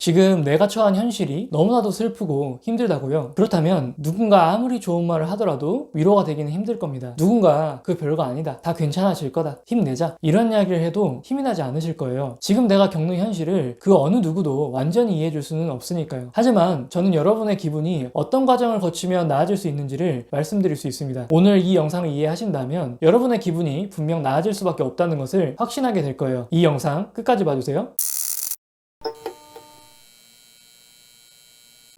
지금 내가 처한 현실이 너무나도 슬프고 힘들다고요? 그렇다면 누군가 아무리 좋은 말을 하더라도 위로가 되기는 힘들 겁니다. 누군가 그 별거 아니다, 다 괜찮아질 거다, 힘내자, 이런 이야기를 해도 힘이 나지 않으실 거예요. 지금 내가 겪는 현실을 그 어느 누구도 완전히 이해해 줄 수는 없으니까요. 하지만 저는 여러분의 기분이 어떤 과정을 거치면 나아질 수 있는지를 말씀드릴 수 있습니다. 오늘 이 영상을 이해하신다면 여러분의 기분이 분명 나아질 수밖에 없다는 것을 확신하게 될 거예요. 이 영상 끝까지 봐주세요.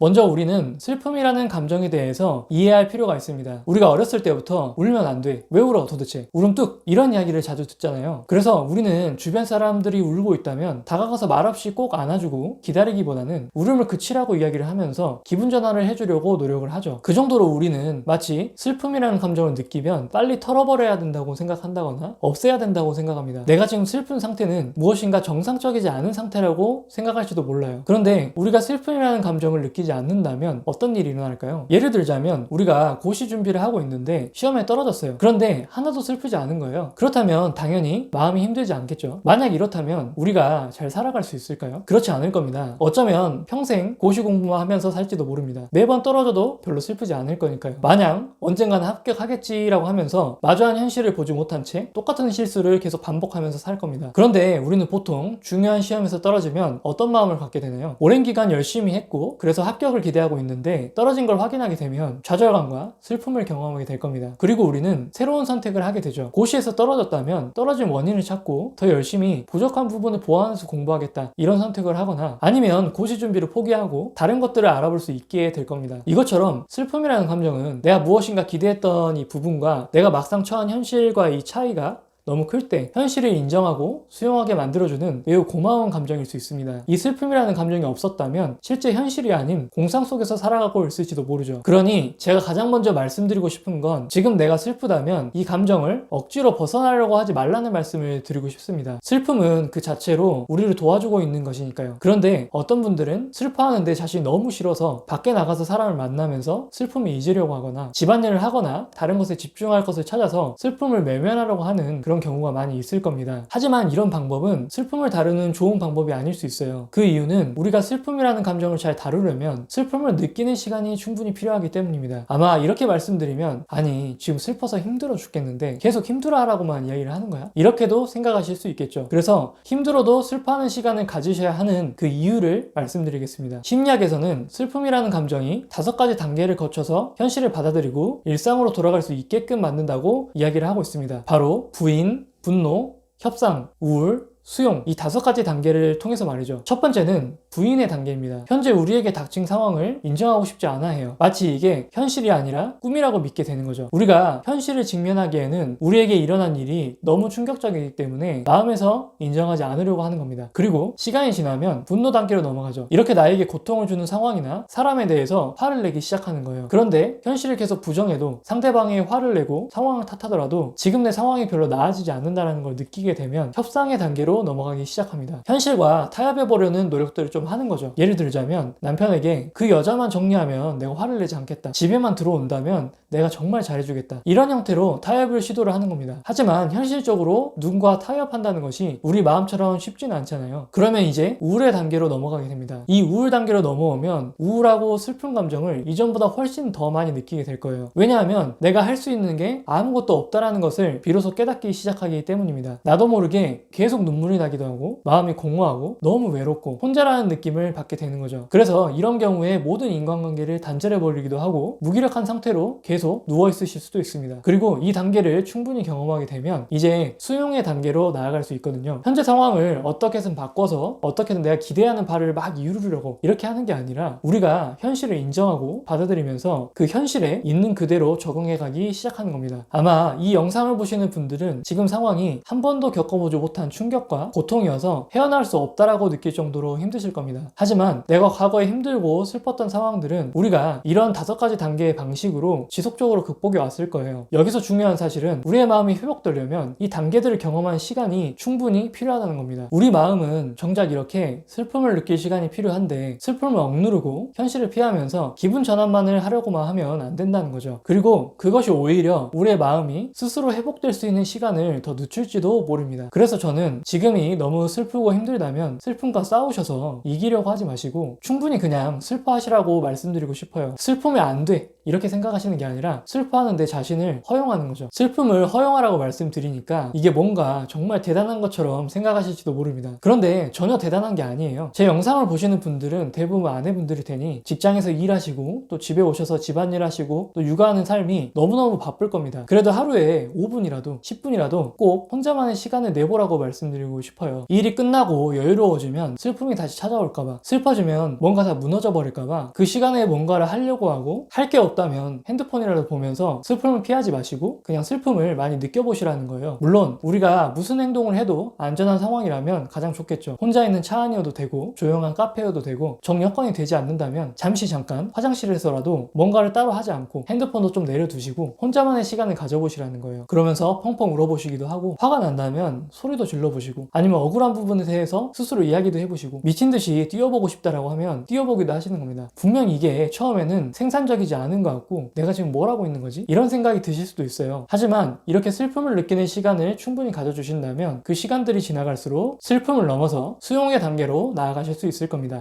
먼저 우리는 슬픔이라는 감정에 대해서 이해할 필요가 있습니다. 우리가 어렸을 때부터 울면 안 돼, 왜 울어 도대체, 울음 뚝, 이런 이야기를 자주 듣잖아요. 그래서 우리는 주변 사람들이 울고 있다면 다가가서 말없이 꼭 안아주고 기다리기보다는 울음을 그치라고 이야기를 하면서 기분 전환을 해주려고 노력을 하죠. 그 정도로 우리는 마치 슬픔이라는 감정을 느끼면 빨리 털어버려야 된다고 생각한다거나 없애야 된다고 생각합니다. 내가 지금 슬픈 상태는 무엇인가 정상적이지 않은 상태라고 생각할지도 몰라요. 그런데 우리가 슬픔이라는 감정을 느끼지 않는다면 어떤 일이 일어날까요? 예를 들자면 우리가 고시 준비를 하고 있는데 시험에 떨어졌어요. 그런데 하나도 슬프지 않은 거예요. 그렇다면 당연히 마음이 힘들지 않겠죠. 만약 이렇다면 우리가 잘 살아갈 수 있을까요? 그렇지 않을 겁니다. 어쩌면 평생 고시 공부만 하면서 살지도 모릅니다. 매번 떨어져도 별로 슬프지 않을 거니까요. 마냥 언젠가는 합격하겠지라고 하면서 마주한 현실을 보지 못한 채 똑같은 실수를 계속 반복하면서 살 겁니다. 그런데 우리는 보통 중요한 시험에서 떨어지면 어떤 마음을 갖게 되나요? 오랜 기간 열심히 했고 그래서 합격을 기대하고 있는데 떨어진 걸 확인하게 되면 좌절감과 슬픔을 경험하게 될 겁니다. 그리고 우리는 새로운 선택을 하게 되죠. 고시에서 떨어졌다면 떨어진 원인을 찾고 더 열심히 부족한 부분을 보완해서 공부하겠다, 이런 선택을 하거나 아니면 고시 준비를 포기하고 다른 것들을 알아볼 수 있게 될 겁니다. 이것처럼 슬픔이라는 감정은 내가 무엇인가 기대했던 이 부분과 내가 막상 처한 현실과의 이 차이가 너무 클 때 현실을 인정하고 수용하게 만들어주는 매우 고마운 감정일 수 있습니다. 이 슬픔이라는 감정이 없었다면 실제 현실이 아닌 공상 속에서 살아가고 있을지도 모르죠. 그러니 제가 가장 먼저 말씀드리고 싶은 건 지금 내가 슬프다면 이 감정을 억지로 벗어나려고 하지 말라는 말씀을 드리고 싶습니다. 슬픔은 그 자체로 우리를 도와주고 있는 것이니까요. 그런데 어떤 분들은 슬퍼하는데 자신이 너무 싫어서 밖에 나가서 사람을 만나면서 슬픔을 잊으려고 하거나 집안일을 하거나 다른 것에 집중할 것을 찾아서 슬픔을 외면하려고 하는 그런 경우가 많이 있을 겁니다. 하지만 이런 방법은 슬픔을 다루는 좋은 방법이 아닐 수 있어요. 그 이유는 우리가 슬픔이라는 감정을 잘 다루려면 슬픔을 느끼는 시간이 충분히 필요하기 때문입니다. 아마 이렇게 말씀드리면 아니 지금 슬퍼서 힘들어 죽겠는데 계속 힘들어하라고만 이야기를 하는 거야? 이렇게도 생각하실 수 있겠죠. 그래서 힘들어도 슬퍼하는 시간을 가지셔야 하는 그 이유를 말씀드리겠습니다. 심리학에서는 슬픔이라는 감정이 5가지 단계를 거쳐서 현실을 받아들이고 일상으로 돌아갈 수 있게끔 만든다고 이야기를 하고 있습니다. 바로 부인, 분노, 협상, 우울, 수용, 이 5가지 단계를 통해서 말이죠. 첫 번째는 부인의 단계입니다. 현재 우리에게 닥친 상황을 인정하고 싶지 않아 해요. 마치 이게 현실이 아니라 꿈이라고 믿게 되는 거죠. 우리가 현실을 직면하기에는 우리에게 일어난 일이 너무 충격적이기 때문에 마음에서 인정하지 않으려고 하는 겁니다. 그리고 시간이 지나면 분노 단계로 넘어가죠. 이렇게 나에게 고통을 주는 상황이나 사람에 대해서 화를 내기 시작하는 거예요. 그런데 현실을 계속 부정해도 상대방의 화를 내고 상황을 탓하더라도 지금 내 상황이 별로 나아지지 않는다는 걸 느끼게 되면 협상의 단계로 넘어가기 시작합니다. 현실과 타협해보려는 노력들을 좀 하는 거죠. 예를 들자면 남편에게 그 여자만 정리하면 내가 화를 내지 않겠다, 집에만 들어온다면 내가 정말 잘해주겠다, 이런 형태로 타협을 시도를 하는 겁니다. 하지만 현실적으로 누군가 타협한다는 것이 우리 마음처럼 쉽지는 않잖아요. 그러면 이제 우울의 단계로 넘어가게 됩니다. 이 우울 단계로 넘어오면 우울하고 슬픈 감정을 이전보다 훨씬 더 많이 느끼게 될 거예요. 왜냐하면 내가 할 수 있는 게 아무것도 없다라는 것을 비로소 깨닫기 시작하기 때문입니다. 나도 모르게 계속 눈물이 나기도 하고 마음이 공허하고 너무 외롭고 혼자라는 느낌을 받게 되는 거죠. 그래서 이런 경우에 모든 인간관계를 단절해버리기도 하고 무기력한 상태로 계속 누워있으실 수도 있습니다. 그리고 이 단계를 충분히 경험하게 되면 이제 수용의 단계로 나아갈 수 있거든요. 현재 상황을 어떻게든 바꿔서 어떻게든 내가 기대하는 바를 막 이루려고 이렇게 하는 게 아니라 우리가 현실을 인정하고 받아들이면서 그 현실에 있는 그대로 적응해가기 시작하는 겁니다. 아마 이 영상을 보시는 분들은 지금 상황이 한 번도 겪어보지 못한 충격과 고통이어서 헤어나올 수 없다라고 느낄 정도로 힘드실 겁니다. 하지만 내가 과거에 힘들고 슬펐던 상황들은 우리가 이런 5가지 단계의 방식으로 지속적으로 극복해 왔을 거예요. 여기서 중요한 사실은 우리의 마음이 회복되려면 이 단계들을 경험한 시간이 충분히 필요하다는 겁니다. 우리 마음은 정작 이렇게 슬픔을 느낄 시간이 필요한데 슬픔을 억누르고 현실을 피하면서 기분 전환만을 하려고만 하면 안 된다는 거죠. 그리고 그것이 오히려 우리의 마음이 스스로 회복될 수 있는 시간을 더 늦출지도 모릅니다. 그래서 저는 지금 지금이 너무 슬프고 힘들다면 슬픔과 싸우셔서 이기려고 하지 마시고 충분히 그냥 슬퍼하시라고 말씀드리고 싶어요. 슬프면 안 돼 이렇게 생각하시는 게 아니라 슬퍼하는 내 자신을 허용하는 거죠. 슬픔을 허용하라고 말씀드리니까 이게 뭔가 정말 대단한 것처럼 생각하실지도 모릅니다. 그런데 전혀 대단한 게 아니에요. 제 영상을 보시는 분들은 대부분 아내분들이 테니 직장에서 일하시고 또 집에 오셔서 집안일 하시고 또 육아하는 삶이 너무너무 바쁠 겁니다. 그래도 하루에 5분이라도 10분이라도 꼭 혼자만의 시간을 내보라고 말씀드리고 싶어요. 이 일이 끝나고 여유로워지면 슬픔이 다시 찾아올까봐, 슬퍼지면 뭔가 다 무너져 버릴까봐 그 시간에 뭔가를 하려고 하고 할 게 없다면 핸드폰이라도 보면서 슬픔을 피하지 마시고 그냥 슬픔을 많이 느껴보시라는 거예요. 물론 우리가 무슨 행동을 해도 안전한 상황이라면 가장 좋겠죠. 혼자 있는 차 안이어도 되고 조용한 카페여도 되고 정 여건이 되지 않는다면 잠깐 화장실에서라도 뭔가를 따로 하지 않고 핸드폰도 좀 내려두시고 혼자만의 시간을 가져보시라는 거예요. 그러면서 펑펑 울어보시기도 하고 화가 난다면 소리도 질러보시고 아니면 억울한 부분에 대해서 스스로 이야기도 해보시고 미친듯이 뛰어보고 싶다라고 하면 뛰어보기도 하시는 겁니다. 분명 이게 처음에는 생산적이지 않은 것 같고 내가 지금 뭘 하고 있는 거지? 이런 생각이 드실 수도 있어요. 하지만 이렇게 슬픔을 느끼는 시간을 충분히 가져주신다면 그 시간들이 지나갈수록 슬픔을 넘어서 수용의 단계로 나아가실 수 있을 겁니다.